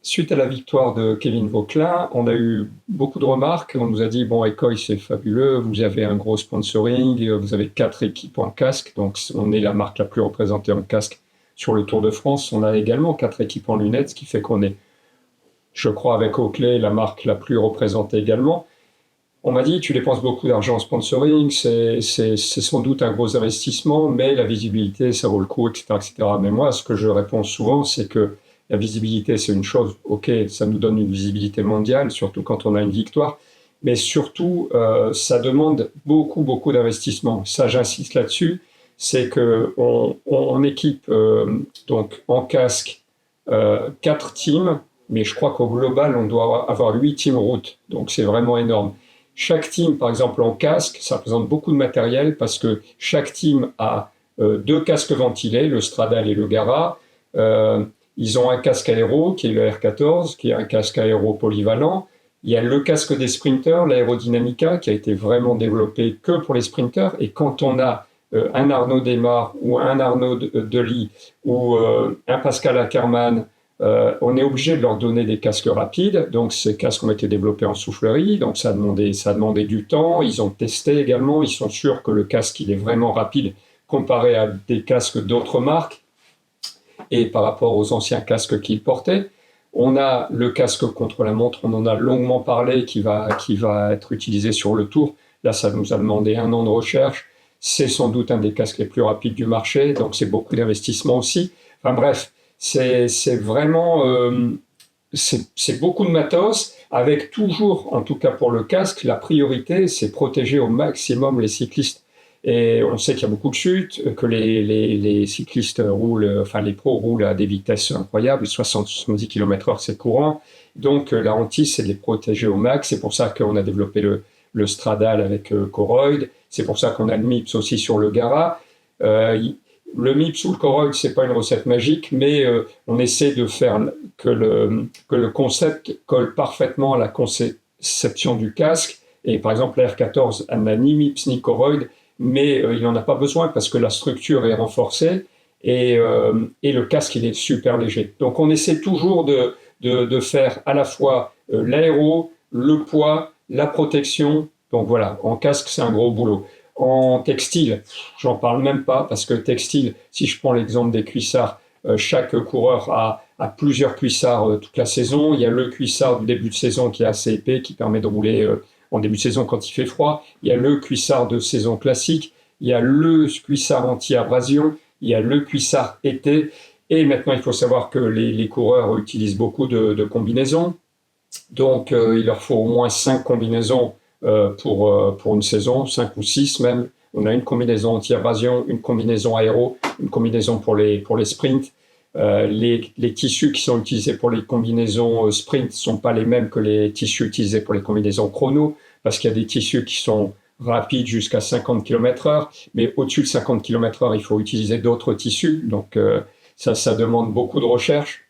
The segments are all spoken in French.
Suite à la victoire de Kevin Vauquelin, on a eu beaucoup de remarques. On nous a dit, bon, Ecoy, c'est fabuleux, vous avez un gros sponsoring, vous avez 4 équipes en casque, donc on est la marque la plus représentée en casque sur le Tour de France. On a également 4 équipes en lunettes, ce qui fait qu'on est, je crois, avec Oakley, la marque la plus représentée également. On m'a dit, tu dépenses beaucoup d'argent en sponsoring, c'est sans doute un gros investissement, mais la visibilité, ça vaut le coup, etc., etc. Mais moi, ce que je réponds souvent, c'est que la visibilité, c'est une chose, ok, ça nous donne une visibilité mondiale, surtout quand on a une victoire, mais surtout, ça demande beaucoup, beaucoup d'investissement. Ça, j'insiste là-dessus, c'est qu'on équipe donc en casque 4 teams, mais je crois qu'au global, on doit avoir 8 teams route, donc c'est vraiment énorme. Chaque team, par exemple, en casque, ça représente beaucoup de matériel parce que chaque team a 2 casques ventilés, le Stradale et le Gara. Ils ont un casque aéro, qui est le R14, qui est un casque aéro polyvalent. Il y a le casque des sprinters, l'Aerodynamica, qui a été vraiment développé que pour les sprinters. Et quand on a un Arnaud Démare ou un Arnaud Delis ou un Pascal Ackermann, on est obligé de leur donner des casques rapides. Donc, ces casques ont été développés en soufflerie. Donc, ça a demandé du temps. Ils ont testé également. Ils sont sûrs que le casque, il est vraiment rapide comparé à des casques d'autres marques et par rapport aux anciens casques qu'ils portaient. On a le casque contre la montre. On en a longuement parlé qui va être utilisé sur le Tour. Là, ça nous a demandé 1 an de recherche. C'est sans doute un des casques les plus rapides du marché. Donc, c'est beaucoup d'investissement aussi. Enfin, bref. C'est vraiment c'est beaucoup de matos, avec toujours, en tout cas pour le casque, la priorité, c'est protéger au maximum les cyclistes. Et on sait qu'il y a beaucoup de chutes, que les cyclistes roulent, enfin les pros roulent à des vitesses incroyables, 60-70 km/h, c'est courant. Donc la hantise, c'est de les protéger au max. C'est pour ça qu'on a développé le Stradale avec Koroyd. C'est pour ça qu'on a le MIPS aussi sur le Gara. Le MIPS ou le Koroyd, c'est pas une recette magique, mais on essaie de faire que le concept colle parfaitement à la conception du casque. Et par exemple, la R14 n'a ni MIPS ni Koroyd, mais il n'en a pas besoin parce que la structure est renforcée et le casque, il est super léger. Donc on essaie toujours de faire à la fois l'aéro, le poids, la protection. Donc voilà, en casque, c'est un gros boulot. En textile, j'en parle même pas parce que textile, si je prends l'exemple des cuissards, chaque coureur a plusieurs cuissards toute la saison. Il y a le cuissard du début de saison qui est assez épais, qui permet de rouler en début de saison quand il fait froid. Il y a le cuissard de saison classique. Il y a le cuissard anti-abrasion. Il y a le cuissard été. Et maintenant, il faut savoir que les coureurs utilisent beaucoup de combinaisons. Donc, il leur faut au moins 5 combinaisons pour une saison, 5 ou 6 même. On a une combinaison anti-abrasion, une combinaison aéro, une combinaison pour les sprints. Les tissus qui sont utilisés pour les combinaisons sprint ne sont pas les mêmes que les tissus utilisés pour les combinaisons chrono, parce qu'il y a des tissus qui sont rapides jusqu'à 50 km/h, mais au-dessus de 50 km/h, il faut utiliser d'autres tissus. Donc ça demande beaucoup de recherche.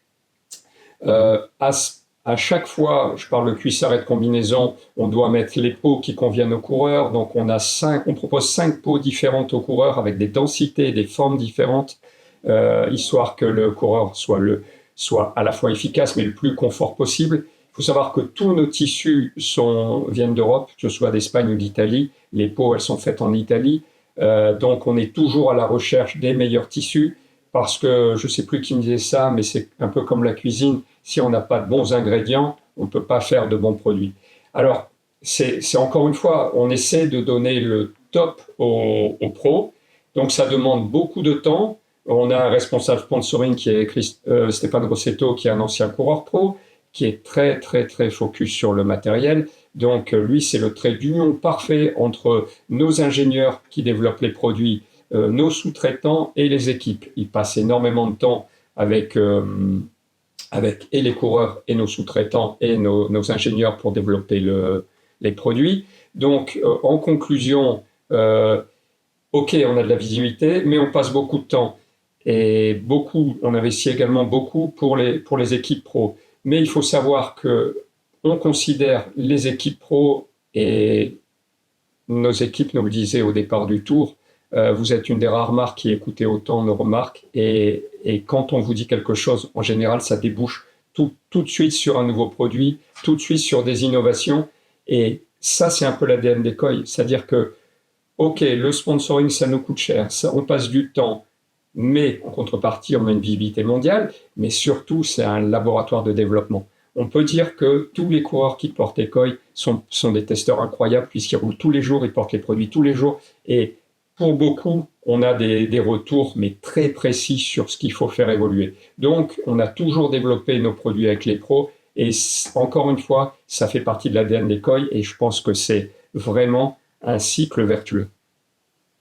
À chaque fois, je parle de cuissard et de combinaison, on doit mettre les peaux qui conviennent aux coureurs. Donc, on propose 5 peaux différentes aux coureurs avec des densités et des formes différentes, histoire que le coureur soit à la fois efficace, mais le plus confort possible. Il faut savoir que tous nos tissus viennent d'Europe, que ce soit d'Espagne ou d'Italie. Les peaux, elles sont faites en Italie. Donc, on est toujours à la recherche des meilleurs tissus, parce que je ne sais plus qui me disait ça, mais c'est un peu comme la cuisine. Si on n'a pas de bons ingrédients, on ne peut pas faire de bons produits. Alors, c'est encore une fois, on essaie de donner le top aux pros. Donc, ça demande beaucoup de temps. On a un responsable sponsoring qui est Stéphane Grossetto, qui est un ancien coureur pro, qui est très, très, très focus sur le matériel. Donc, lui, c'est le trait d'union parfait entre nos ingénieurs qui développent les produits, nos sous-traitants et les équipes. Il passe énormément de temps avec et les coureurs et nos sous-traitants et nos ingénieurs pour développer les produits. Donc, en conclusion, ok, on a de la visibilité, mais on passe beaucoup de temps. Et on investit également beaucoup pour les équipes pro. Mais il faut savoir qu'on considère les équipes pro, et nos équipes nous le disaient au départ du Tour, vous êtes une des rares marques qui écoutez autant nos remarques, et quand on vous dit quelque chose, en général, ça débouche tout de suite sur un nouveau produit, tout de suite sur des innovations. Et ça, c'est un peu l'ADN d'Ecoy. C'est-à-dire que, OK, le sponsoring, ça nous coûte cher, ça, on passe du temps, mais en contrepartie, on a une visibilité mondiale, mais surtout, c'est un laboratoire de développement. On peut dire que tous les coureurs qui portent Ecoy sont des testeurs incroyables, puisqu'ils roulent tous les jours, ils portent les produits tous les jours. Et pour beaucoup, on a des retours, mais très précis sur ce qu'il faut faire évoluer. Donc, on a toujours développé nos produits avec les pros. Et encore une fois, ça fait partie de l'ADN d'Ecoy. Et je pense que c'est vraiment un cycle vertueux.